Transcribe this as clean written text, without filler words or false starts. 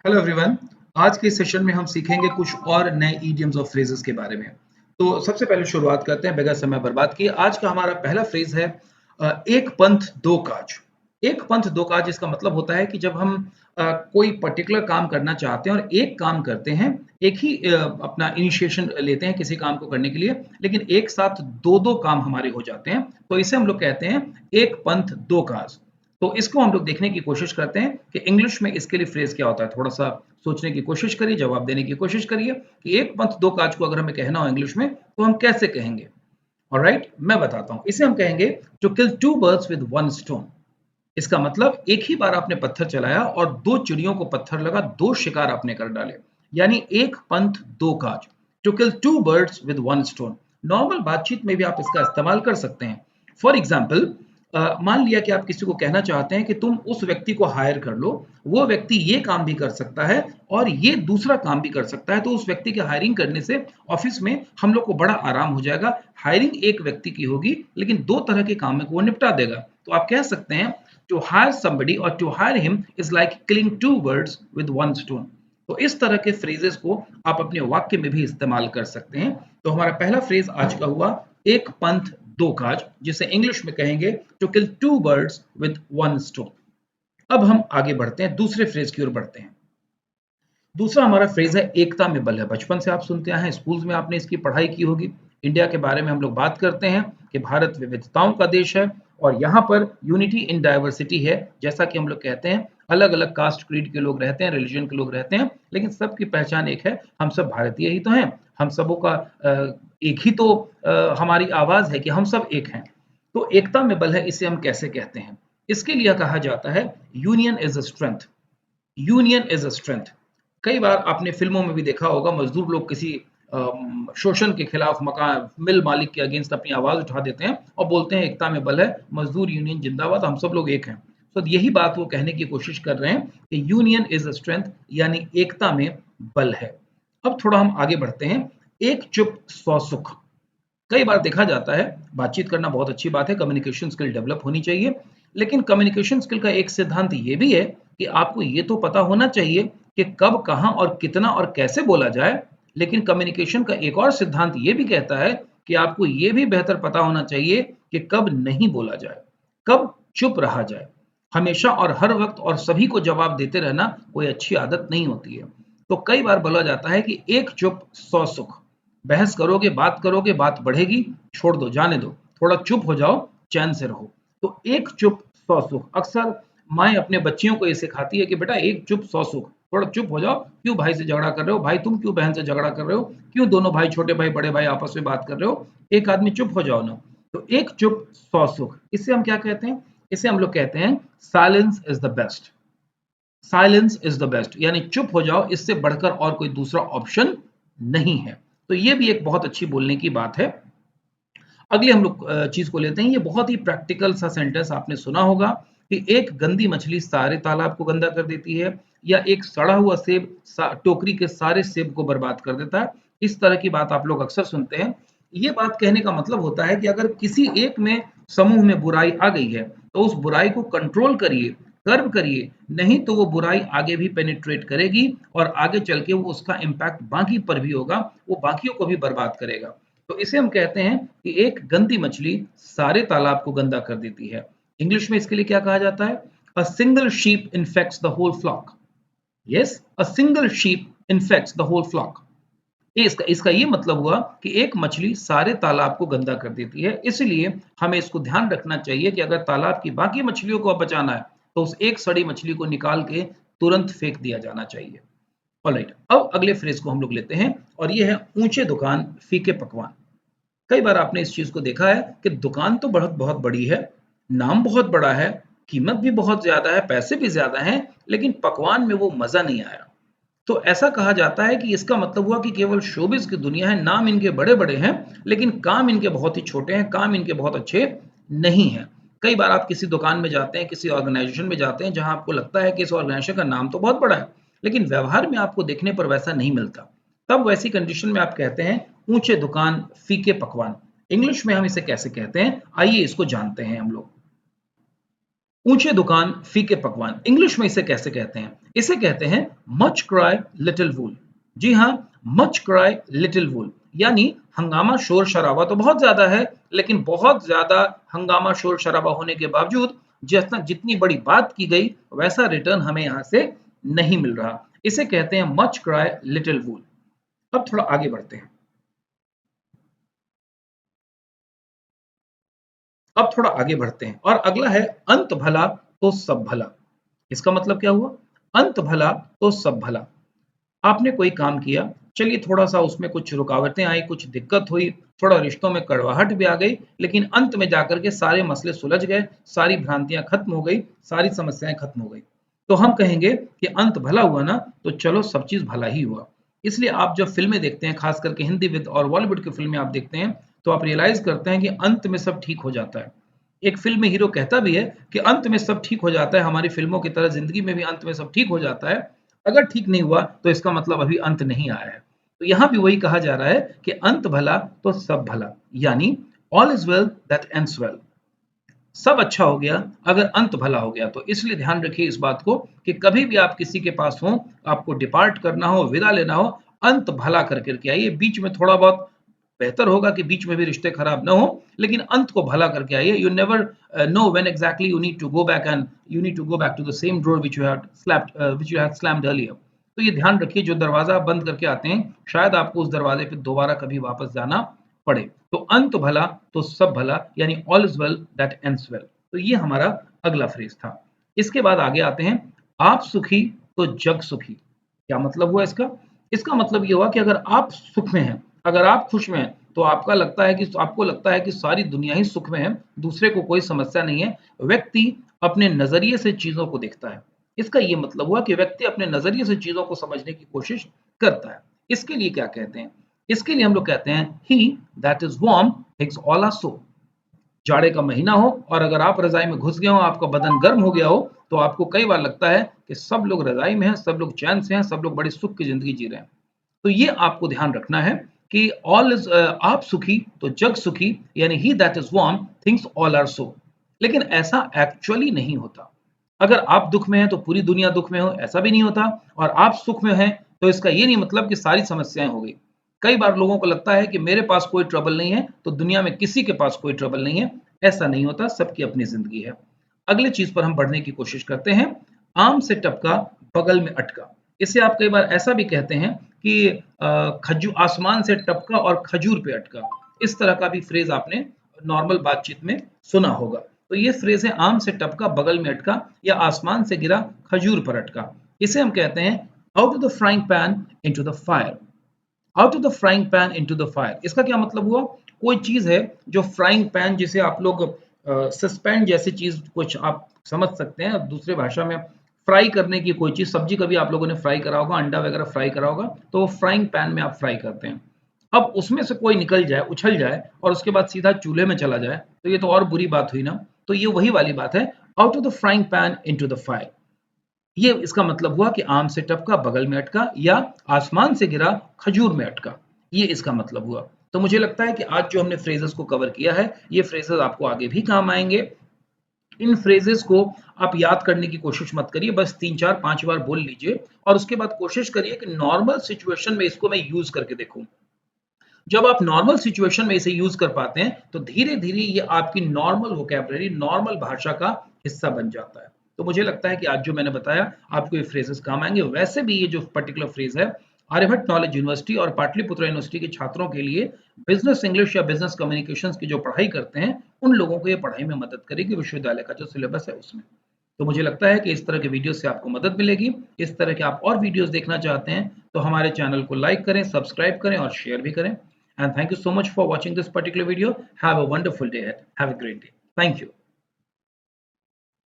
Hello everyone. आज के session में हम सीखेंगे कुछ और नए इडियम्स और फ्रेजेस के बारे में। तो सबसे पहले शुरुआत करते हैं बगैर समय बर्बाद किए। आज का हमारा पहला फ्रेज है एक पंथ दो काज। एक पंथ दो काज इसका मतलब होता है कि जब हम कोई पर्टिकुलर काम करना चाहते हैं और एक काम करते हैं, एक ही अपना इनिशिएशन लेते हैं किसी काम को करने के लिए, लेकिन एक साथ दो दो काम हमारे हो जाते हैं, तो इसे हम लोग कहते हैं एक पंथ दो काज। तो इसको हम लोग देखने की कोशिश करते हैं कि इंग्लिश में इसके लिए फ्रेज क्या होता है। थोड़ा सा सोचने की कोशिश करिए, जवाब देने की कोशिश करिए कि एक पंथ दो काज को अगर हमें कहना हो इंग्लिश में तो हम कैसे कहेंगे। ऑलराइट, मैं बताता हूं। इसे हम कहेंगे to kill two birds with one stone. इसका मतलब एक ही बार आपने पत्थर चलाया और दो चिड़ियों को पत्थर लगा, दो शिकार आपने कर डाले, यानी एक पंथ दो काज। To kill two birds with one stone. Normal बातचीत में भी आप इसका इस्तेमाल कर सकते हैं। फॉर एग्जाम्पल, मान लिया कि आप किसी को कहना चाहते हैं कि तुम उस व्यक्ति को हायर कर लो, वो व्यक्ति ये काम भी कर सकता है और ये दूसरा काम भी कर सकता है, तो उस व्यक्ति की हायरिंग करने से ऑफिस में हम लोग को बड़ा आराम हो जाएगा। हायरिंग एक व्यक्ति की होगी लेकिन दो तरह के काम में वो निपटा देगा। तो आप कह सकते हैं to hire somebody or to hire him is like killing two birds with one stone। तो इस तरह के फ्रेजेस को आप अपने वाक्य में भी इस्तेमाल कर सकते हैं। तो हमारा पहला फ्रेज आज का हुआ एक पंथ दो काज, जिसे इंग्लिश में कहेंगे to kill two birds with one stone. अब हम आगे बढ़ते हैं, दूसरे फ्रेज की ओर बढ़ते हैं। दूसरा हमारा फ्रेज है एकता में बल है। बचपन से आप सुनते आए हैं, स्कूल्स में आपने इसकी पढ़ाई की होगी। इंडिया के बारे में हम लोग बात करते हैं कि भारत विविधताओं का देश है और यहाँ पर यूनिटी इन डाइवर्सिटी है। जैसा कि हम लोग कहते हैं, अलग अलग कास्ट क्रीड के लोग रहते हैं, रिलीजन के लोग रहते हैं, लेकिन सबकी पहचान एक है, हम सब भारतीय ही तो हैं। हम सबों का एक ही तो हमारी आवाज है कि हम सब एक हैं। तो एकता में बल है, इसे हम कैसे कहते हैं? इसके लिए कहा जाता है union is a strength. Union is a strength. कई बार आपने फिल्मों में भी देखा होगा, मजदूर लोग किसी शोषण के खिलाफ, मकान मिल मालिक के अगेंस्ट अपनी आवाज उठा देते हैं और बोलते हैं एकता में बल है, मजदूर यूनियन जिंदाबाद, हम सब लोग एक हैं। तो यही बात वो कहने की कोशिश कर रहे हैं कि यूनियन इज अ स्ट्रेंथ, यानी एकता में बल है। अब थोड़ा हम आगे बढ़ते हैं। एक चुप सौ सुख। कई बार देखा जाता है, बातचीत करना बहुत अच्छी बात है, कम्युनिकेशन स्किल डेवलप होनी चाहिए, लेकिन कम्युनिकेशन स्किल का एक सिद्धांत ये भी है कि आपको ये तो पता होना चाहिए कि कब, कहाँ और कितना और कैसे बोला जाए। लेकिन कम्युनिकेशन का एक और सिद्धांत ये भी कहता है कि आपको ये भी बेहतर पता होना चाहिए कि कब नहीं बोला जाए, कब चुप रहा जाए। हमेशा और हर वक्त और सभी को जवाब देते रहना कोई अच्छी आदत नहीं होती है। तो कई बार बोला जाता है कि एक चुप सौ सुख। बहस करोगे, बात बढ़ेगी, छोड़ दो, जाने दो, थोड़ा चुप हो जाओ, चैन से रहो। तो एक चुप सौ सुख। अक्सर माएँ अपने बच्चियों को ये सिखाती है कि बेटा एक चुप सौ सुख, थोड़ा चुप हो जाओ, क्यों भाई से झगड़ा कर रहे हो, भाई तुम क्यों बहन से झगड़ा कर रहे हो, क्यों दोनों भाई, छोटे भाई बड़े भाई आपस में बात कर रहे हो, एक आदमी चुप हो जाओ ना। तो एक चुप सौ सुख, इसे हम क्या कहते हैं? इसे हम लोग कहते हैं silence is the best. Silence is the best, यानी चुप हो जाओ, इससे बढ़कर और कोई दूसरा ऑप्शन नहीं है। तो ये भी एक बहुत अच्छी बोलने की बात है। अगले हम लोग चीज को लेते हैं। ये बहुत ही प्रैक्टिकल सा सेंटेंस आपने सुना होगा कि एक गंदी मछली सारे तालाब को गंदा कर देती है, या एक सड़ा हुआ सेब टोकरी के सारे सेब को बर्बाद कर देता है। इस तरह की बात आप लोग अक्सर सुनते हैं। ये बात कहने का मतलब होता है कि अगर किसी एक में, समूह में बुराई आ गई है तो उस बुराई को कंट्रोल करिए, कर्व करिए, नहीं तो वो बुराई आगे भी पेनिट्रेट करेगी और आगे चल के वो उसका इम्पैक्ट बाकी पर भी होगा, वो बाकियों को भी बर्बाद करेगा। तो इसे हम कहते हैं कि एक गंदी मछली सारे तालाब को गंदा कर देती है। इंग्लिश में इसके लिए क्या कहा जाता है? A single sheep infects the whole flock. Yes, a single sheep infects the whole flock. इसका इसका ये मतलब हुआ कि एक मछली सारे तालाब को गंदा कर देती है। इसलिए हमें इसको ध्यान रखना चाहिए कि अगर तालाब की बाकी मछलियों को बचाना है तो उस एक सड़ी मछली को निकाल के तुरंत फेंक दिया जाना चाहिए। ऑलराइट, अब अगले फ्रेज को हम लोग लेते हैं और ये है ऊंचे दुकान फीके पकवान। कई बार आपने इस चीज को देखा है कि दुकान तो बहुत बहुत बड़ी है, नाम बहुत बड़ा है, कीमत भी बहुत ज्यादा है, पैसे भी ज्यादा हैं, लेकिन पकवान में वो मजा नहीं आया। तो ऐसा कहा जाता है कि इसका मतलब हुआ कि केवल शोबिज की दुनिया है, नाम इनके बड़े बड़े हैं लेकिन काम इनके बहुत ही छोटे हैं, काम इनके बहुत अच्छे नहीं हैं। कई बार आप किसी दुकान में जाते हैं, किसी ऑर्गेनाइजेशन में जाते हैं जहां आपको लगता है कि इस ऑर्गेनाइजेशन का नाम तो बहुत बड़ा है, लेकिन व्यवहार में आपको देखने पर वैसा नहीं मिलता। तब वैसी कंडीशन में आप कहते हैं ऊंचे दुकान फीके पकवान। इंग्लिश में हम इसे कैसे कहते हैं, आइए इसको जानते हैं हम लोग। ऊंचे दुकान फीके पकवान, इंग्लिश में इसे कैसे कहते हैं? इसे कहते हैं मच क्राई लिटिल वूल। जी हाँ, मच क्राई लिटिल वूल, यानी हंगामा शोर शराबा तो बहुत ज्यादा है, लेकिन बहुत ज्यादा हंगामा शोर शराबा होने के बावजूद जितना जितनी बड़ी बात की गई वैसा रिटर्न हमें यहाँ से नहीं मिल रहा। इसे कहते हैं मच क्राई लिटिल वूल। अब थोड़ा आगे बढ़ते हैं। अब थोड़ा आगे बढ़ते हैं और अगला है अंत भला तो सब भला। इसका मतलब क्या हुआ? अंत भला तो सब भला। आपने कोई काम किया, चलिए थोड़ा-सा उसमें कुछ रुकावटें आई, कुछ दिक्कत हुई, थोड़ा रिश्तों में कड़वाहट भी आ गई, लेकिन अंत में जाकर के सारे मसले सुलझ गए, सारी भ्रांतियाँ खत्म हो गई, सारी समस्याएँ खत्म हो गई। तो हम कहेंगे कि अंत भला हुआ ना, तो चलो सब चीज़ भला ही हुआ। इसलिए आप जब फ़िल्में देखते हैं, ख़ास करके हिंदी विद और बॉलीवुड की फ़िल्में आप देखते हैं, तो आप रियलाइज़ करते हैं कि अंत में सब ठीक हो जाता है। एक फ़िल्म में हीरो कहता भी है कि अंत में सब ठीक हो जाता है, हमारी फ़िल्मों की तरह ज़िंदगी में भी अंत में सब ठीक हो जाता है। अगर ठीक नहीं हुआ तो इसका मतलब अभी अंत नहीं आया है। तो यहाँ भी वही कहा जा रहा है कि अंत भला तो सब भला, यानी all is well that ends well. सब अच्छा हो गया अगर अंत भला हो गया। तो इसलिए ध्यान रखिए इस बात को कि कभी भी आप किसी के पास हो, आपको डिपार्ट करना हो, विदा लेना हो, अंत भला कर के आइए। बीच में थोड़ा बहुत बेहतर होगा कि बीच में भी रिश्ते खराब ना हो, लेकिन अंत को भला करके आइए। You never know when exactly you need to go back and you need to go back to the same door which you had slammed earlier. तो ये ध्यान रखिए, जो दरवाजा आप बंद करके आते हैं, शायद आपको उस दरवाजे पे दोबारा कभी वापस जाना पड़े। तो अंत भला तो सब भला, यानी all is well that ends well. तो ये हमारा अगला फ्रेज था। इसके बाद आगे आते हैं, आप सुखी तो जग सुखी। क्या मतलब हुआ इसका? इसका मतलब ये हुआ कि अगर आप सुख में हैं, अगर आप खुश में हैं, तो आपको लगता है कि सारी दुनिया ही सुख में है, दूसरे को कोई समस्या नहीं है। व्यक्ति अपने नजरिए से चीजों को देखता है। इसका ये मतलब हुआ कि व्यक्ति अपने नजरिए से चीजों को समझने की कोशिश करता है। इसके लिए क्या कहते हैं? इसके लिए हम लोग कहते हैं he that is warm thinks all are so. जाड़े का महीना हो और अगर आप रजाई में घुस गए हो, आपका बदन गर्म हो गया हो, तो आपको कई बार लगता है कि सब लोग रजाई में हैं, सब लोग चैन से हैं, सब लोग बड़ी सुख की जिंदगी जी रहे हैं। तो ये आपको ध्यान रखना है कि ऑल इज आप सुखी तो जग सुखी, यानी ही that is warm things all are so. लेकिन ऐसा एक्चुअली नहीं होता। अगर आप दुख में हैं तो पूरी दुनिया दुख में हो, ऐसा भी नहीं होता। और आप सुख में हैं तो इसका ये नहीं मतलब कि सारी समस्याएं हो गई। कई बार लोगों को लगता है कि मेरे पास कोई ट्रबल नहीं है तो दुनिया में किसी के पास कोई ट्रबल नहीं है। ऐसा नहीं होता, सबकी अपनी जिंदगी है। अगले चीज पर हम बढ़ने की कोशिश करते हैं, आम से टपका बगल में अटका। इसे आप कई बार ऐसा भी कहते हैं कि खजू आसमान से टपका और खजूर पे अटका। इस तरह का भी फ्रेज आपने नॉर्मल बातचीत में सुना होगा। तो ये फ्रेज है, आम से टपका बगल में अटका, या आसमान से गिरा खजूर पर अटका। इसे हम कहते हैं out of the frying pan into the fire. Out of the frying pan into the fire, इसका क्या मतलब हुआ? कोई चीज है जो फ्राइंग पैन, जिसे आप लोग सस्पेंड जैसी चीज कुछ आप समझ सकते हैं, दूसरे भाषा में फ्राई करने की कोई चीज, सब्जी कभी आप लोगों ने फ्राई करा होगा, अंडा वगैरह फ्राई करा होगा, तो वो फ्राइंग पैन में आप फ्राई करते हैं। अब उसमें से कोई निकल जाए, उछल जाए और उसके बाद सीधा चूल्हे में चला जाए, तो ये तो और बुरी बात हुई ना। तो ये वही वाली बात है, out of the frying pan into the fire. ये इसका मतलब हुआ कि आम से टपका बगल में अटका, या आसमान से गिरा खजूर में अटका। ये इसका मतलब हुआ। तो मुझे लगता है कि आज जो हमने फ्रेजेस को कवर किया है, ये फ्रेजेस आपको आगे भी काम आएंगे। इन फ्रेजेस को आप याद करने की कोशिश मत करिए, बस 3 4 5 बार बोल लीजिए और उसके बाद कोशिश करिए कि नॉर्मल सिचुएशन में इसको मैं यूज करके देखूं। जब आप नॉर्मल सिचुएशन में इसे यूज कर पाते हैं तो धीरे धीरे ये आपकी नॉर्मल वोकैबुलरी, नॉर्मल भाषा का हिस्सा बन जाता है। तो मुझे लगता है कि आज जो मैंने बताया आपको ये फ्रेजेस काम आएंगे। वैसे भी ये जो पर्टिकुलर फ्रेज है, आर्यभट्ट नॉलेज यूनिवर्सिटी और पाटलिपुत्र यूनिवर्सिटी के छात्रों के लिए, बिजनेस इंग्लिश या बिजनेस कम्युनिकेशंस की जो पढ़ाई करते हैं, उन लोगों को ये पढ़ाई में मदद करेगी, विश्वविद्यालय का जो सिलेबस है उसमें। तो मुझे लगता है कि इस तरह के वीडियो से आपको मदद मिलेगी। इस तरह के आप और वीडियोस देखना चाहते हैं तो हमारे चैनल को लाइक करें, सब्सक्राइब करें और शेयर भी करें। And thank you so much for watching this particular video. Have a wonderful day ahead. Have a great day. Thank you.